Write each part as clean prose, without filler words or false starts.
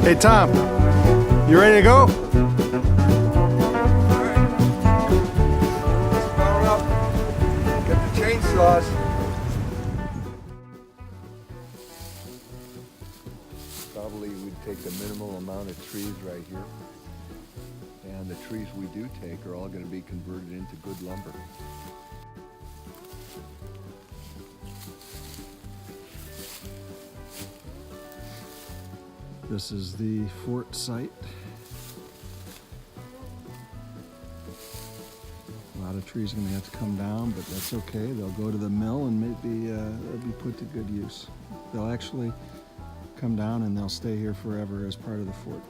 Hey Tom, you ready to go? Alright. Let's power up. Get the chainsaws. Probably we'd take the minimal amount of trees right here. And the trees we do take are all going to be converted into good lumber. This is the fort site. A lot of trees are going to have to come down, but that's okay. They'll go to the mill and maybe they'll be put to good use. They'll actually come down and they'll stay here forever as part of the fort.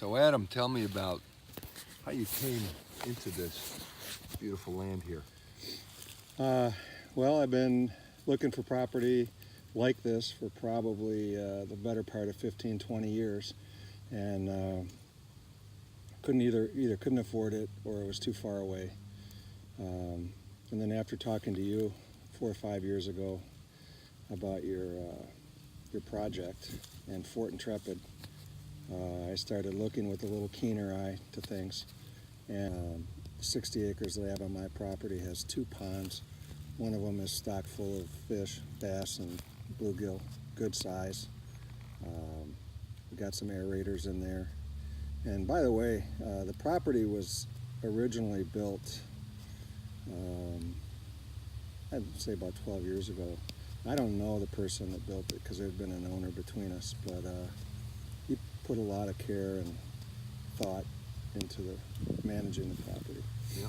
So Adam, tell me about how you came into this beautiful land here. Well, I've been looking for property like this for probably the better part of 15, 20 years, and couldn't afford it, or it was too far away. And then after talking to you 4 or 5 years ago about your project in Fort Intrepid, I started looking with a little keener eye to things. And 60 acres that I have on my property has 2 ponds. One of them is stocked full of fish, bass and bluegill, good size. We got some aerators in there. And by the way, the property was originally built, I'd say about 12 years ago. I don't know the person that built it because there's been an owner between us, but he put a lot of care and thought into managing the property. Yeah.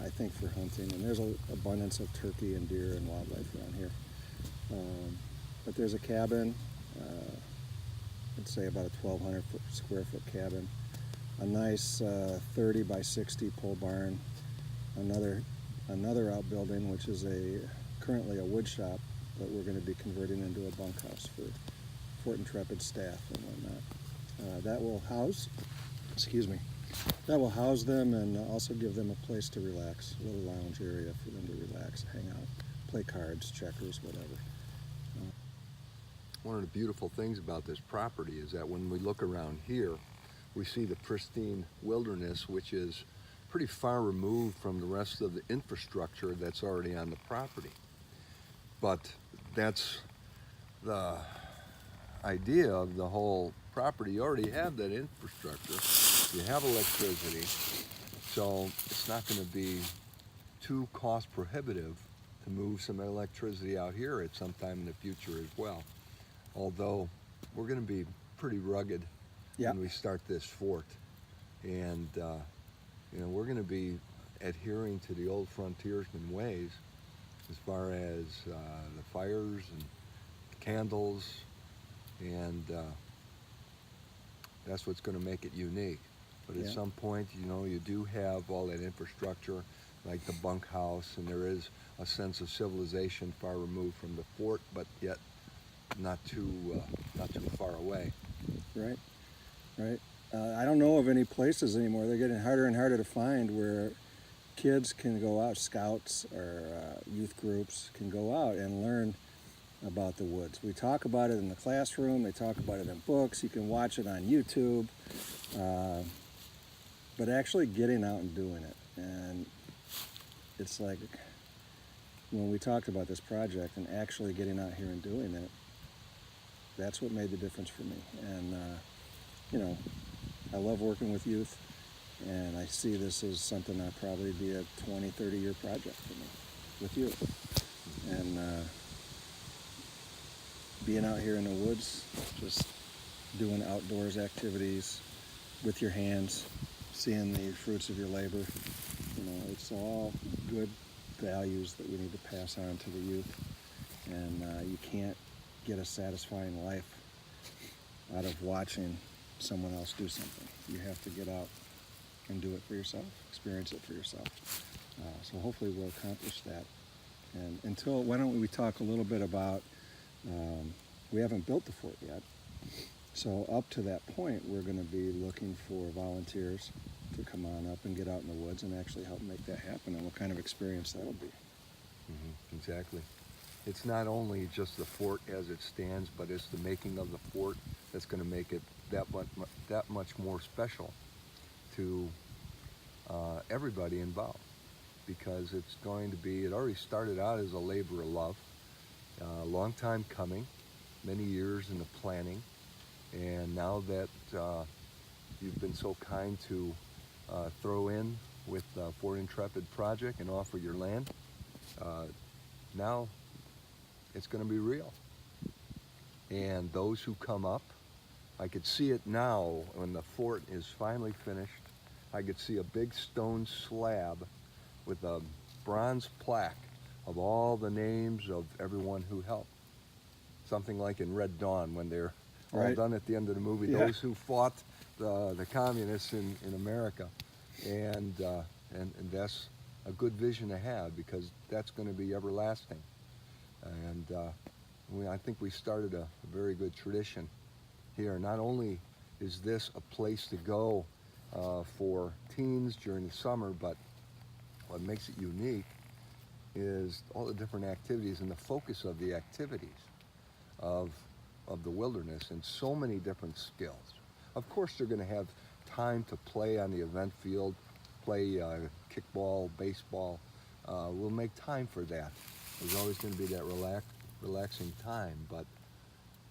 I think for hunting, and there's an abundance of turkey and deer and wildlife around here. But there's a cabin, I'd say about a 1,200 square foot cabin, a nice 30 by 60 pole barn, another outbuilding which is currently a wood shop, but we're going to be converting into a bunkhouse for Fort Intrepid staff and whatnot. That will house them and also give them a place to relax, a little lounge area for them to relax, hang out, play cards, checkers, whatever. One of the beautiful things about this property is that when we look around here, we see the pristine wilderness, which is pretty far removed from the rest of the infrastructure that's already on the property. But that's the idea of the whole property. You already have that infrastructure, you have electricity, so it's not going to be too cost prohibitive to move some electricity out here at some time in the future as well. Although we're going to be pretty rugged Yeah. when we start this fort. And, we're going to be adhering to the old frontiersman ways as far as the fires and candles, and that's what's going to make it unique. But at Yeah. some point, you do have all that infrastructure, like the bunkhouse, and there is a sense of civilization far removed from the fort, but yet not too far away. Right, right. I don't know of any places anymore. They're getting harder and harder to find where kids can go out, scouts or youth groups can go out and learn about the woods. We talk about it in the classroom. They talk about it in books. You can watch it on YouTube. But actually getting out and doing it. And it's like when we talked about this project and actually getting out here and doing it, that's what made the difference for me. And, I love working with youth, and I see this as something that'll probably be a 20, 30-year project for me with youth. And being out here in the woods, just doing outdoors activities with your hands, seeing the fruits of your labor, it's all good values that we need to pass on to the youth. And you can't get a satisfying life out of watching someone else do something. You have to get out and do it for yourself, experience it for yourself. So hopefully we'll accomplish that. And why don't we talk a little bit about, we haven't built the fort yet. So up to that point, we're going to be looking for volunteers to come on up and get out in the woods and actually help make that happen, and what kind of experience that'll be. Exactly. It's not only just the fort as it stands, but it's the making of the fort that's going to make it that much more special to everybody involved, because it's going to be, it already started out as a labor of love, a long time coming, many years in the planning, and now that you've been so kind to throw in with the Fort Intrepid Project and offer your land, now it's going to be real. And those who come up, I could see it now when the fort is finally finished. I could see a big stone slab with a bronze plaque of all the names of everyone who helped. Something like in Red Dawn when they're all Right. done at the end of the movie, Yeah. those who fought the communists in America. And that's a good vision to have, because that's going to be everlasting. And I think we started a very good tradition here. Not only is this a place to go for teens during the summer, but what makes it unique is all the different activities and the focus of the activities of the wilderness, and so many different skills. Of course, they're going to have time to play on the event field, play kickball, baseball. We'll make time for that. There's always going to be that relaxing time, but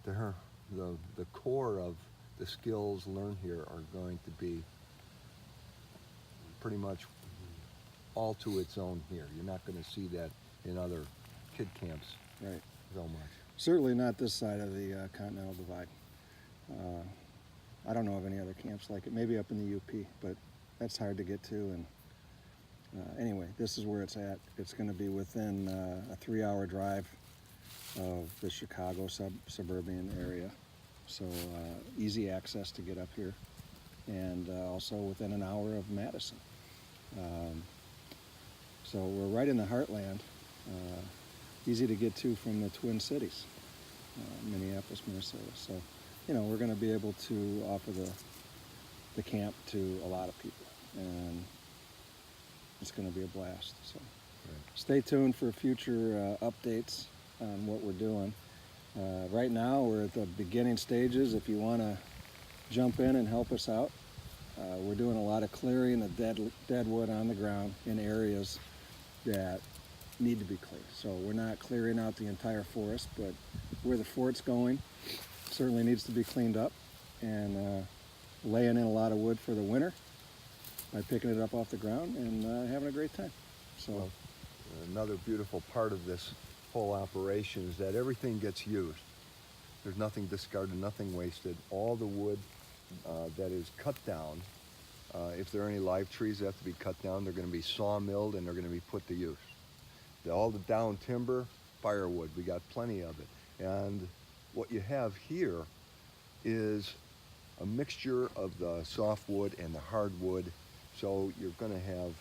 the core of the skills learned here are going to be pretty much all to its own here. You're not going to see that in other kid camps Right. so much. Certainly not this side of the Continental Divide. I don't know of any other camps like it. Maybe up in the UP, but that's hard to get to. And anyway, this is where it's at. It's going to be within a 3-hour drive of the Chicago suburban area. So easy access to get up here. And also within an hour of Madison. So we're right in the heartland. Easy to get to from the Twin Cities, Minneapolis, Minnesota. So, we're going to be able to offer the camp to a lot of people, and it's going to be a blast. So, Stay tuned for future updates on what we're doing. Right now, we're at the beginning stages. If you want to jump in and help us out, we're doing a lot of clearing of dead wood on the ground in areas that need to be cleared. So we're not clearing out the entire forest, but where the fort's going certainly needs to be cleaned up, and laying in a lot of wood for the winter by picking it up off the ground and having a great time. So another beautiful part of this whole operation is that everything gets used. There's nothing discarded, nothing wasted. All the wood that is cut down, if there are any live trees that have to be cut down, they're going to be sawmilled and they're going to be put to use. All the down timber, firewood, we got plenty of it. And what you have here is a mixture of the softwood and the hardwood. So you're going to have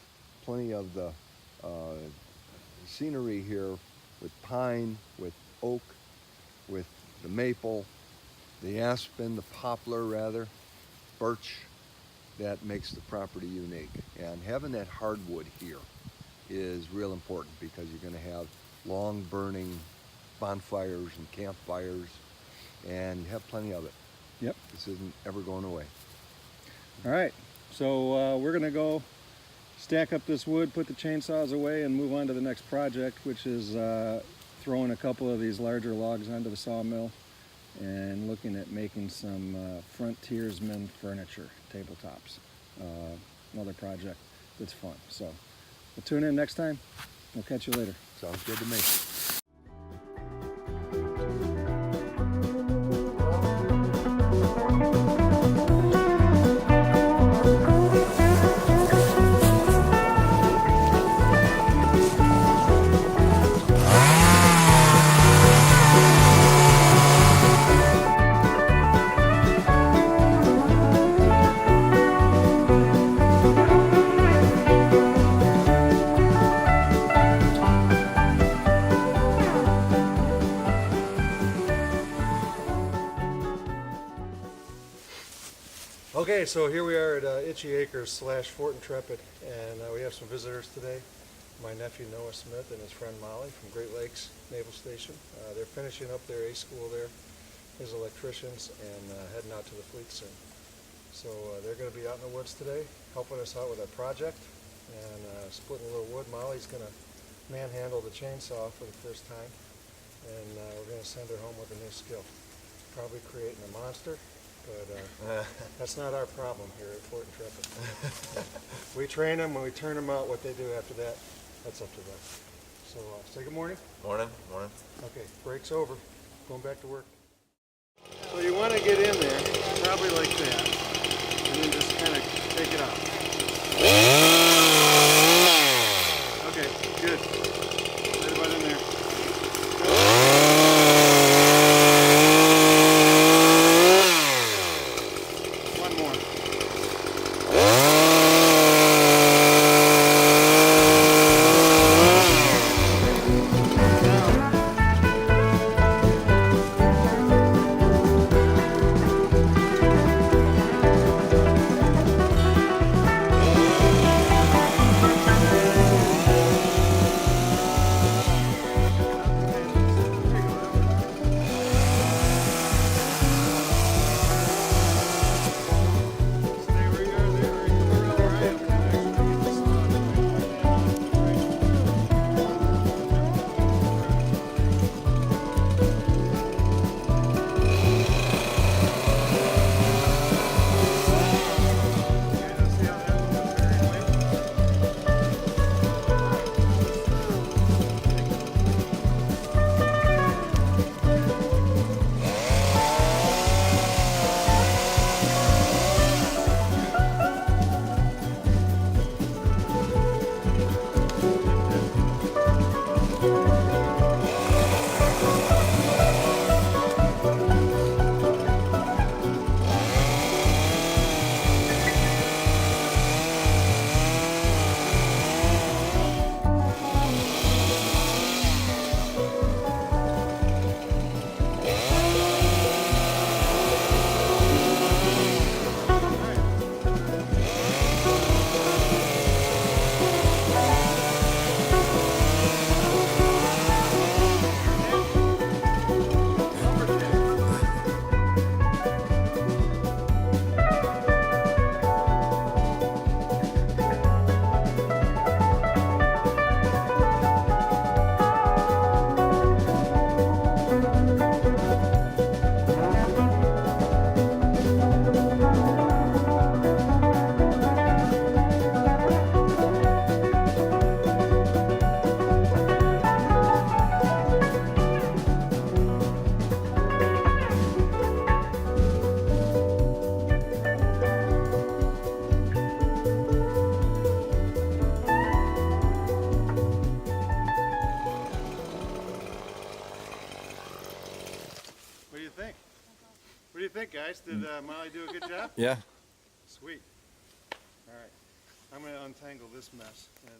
plenty of the scenery here with pine, with oak, with the maple, the aspen, the poplar rather, birch. That makes the property unique. And having that hardwood here is real important because you're going to have long burning bonfires and campfires and have plenty of it. Yep. This isn't ever going away. All right, so we're gonna go stack up this wood, put the chainsaws away, and move on to the next project, which is throwing a couple of these larger logs onto the sawmill and looking at making some frontiersman furniture, tabletops. Another project that's fun. So we'll tune in next time. We'll catch you later. Sounds good to me. Okay, so here we are at Itchy Acres / Fort Intrepid, and we have some visitors today. My nephew Noah Smith and his friend Molly from Great Lakes Naval Station. They're finishing up their A school there as electricians and heading out to the fleet soon. So they're going to be out in the woods today, helping us out with our project and splitting a little wood. Molly's going to manhandle the chainsaw for the first time, and we're going to send her home with a new skill. Probably creating a monster. But that's not our problem here at Fort Intrepid. We train them, when we turn them out, what they do after that, that's up to them. So say good morning. Morning, morning. Okay, break's over. Going back to work. So you want to get in there, probably like that, and then just kind of take it out. Okay, good. Right about in there. you think? What do you think, guys? Did Molly do a good job? Yeah. Sweet. All right. I'm going to untangle this mess and.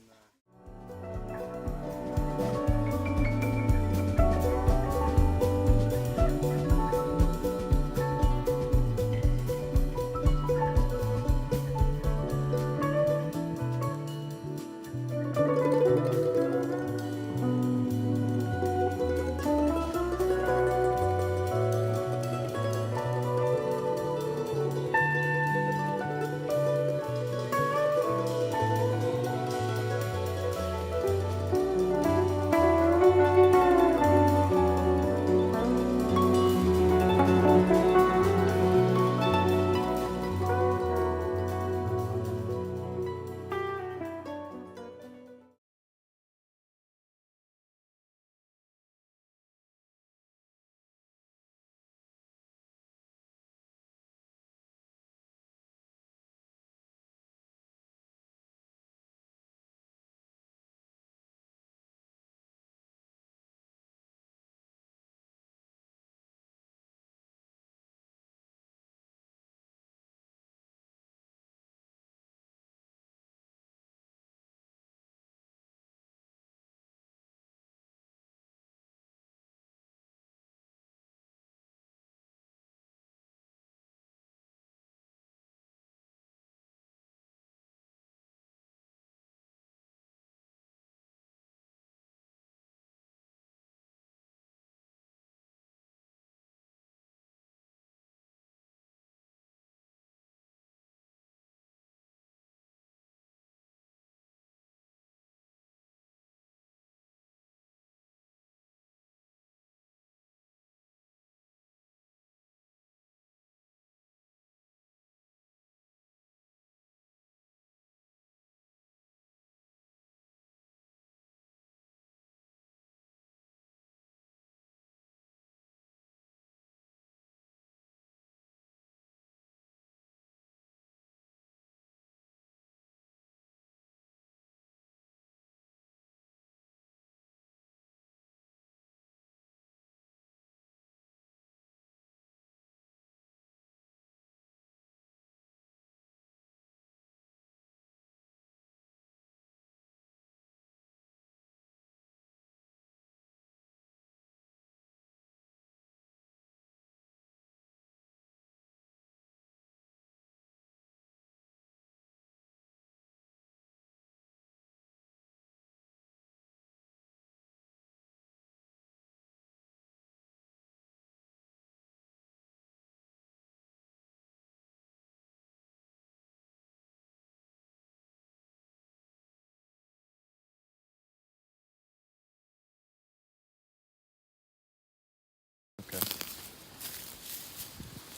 Okay.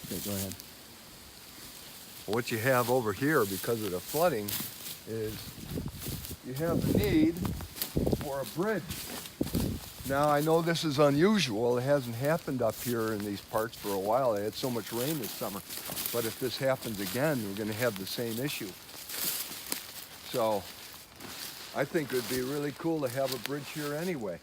Okay, go ahead. What you have over here, because of the flooding, is you have the need for a bridge. Now, I know this is unusual. It hasn't happened up here in these parts for a while. They had so much rain this summer. But if this happens again, we're going to have the same issue. So I think it would be really cool to have a bridge here anyway.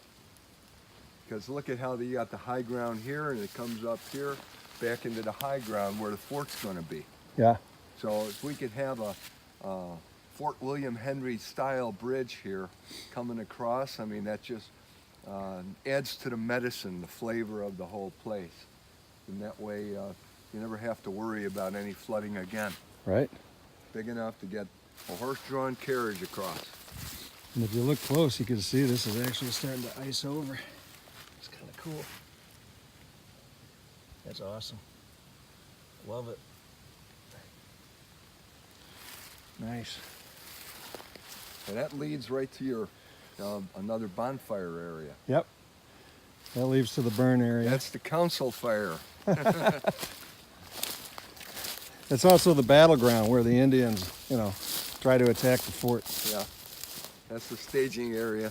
Because look at how you got the high ground here, and it comes up here back into the high ground where the fort's going to be. Yeah. So if we could have a Fort William Henry style bridge here coming across, I mean, that just adds to the medicine, the flavor of the whole place. And that way you never have to worry about any flooding again. Right. Big enough to get a horse-drawn carriage across. And if you look close, you can see this is actually starting to ice over. It's kind of cool. That's awesome. Love it. Nice. And that leads right to your another bonfire area. Yep. That leads to the burn area. That's the council fire. It's also the battleground where the Indians, try to attack the fort. Yeah, that's the staging area.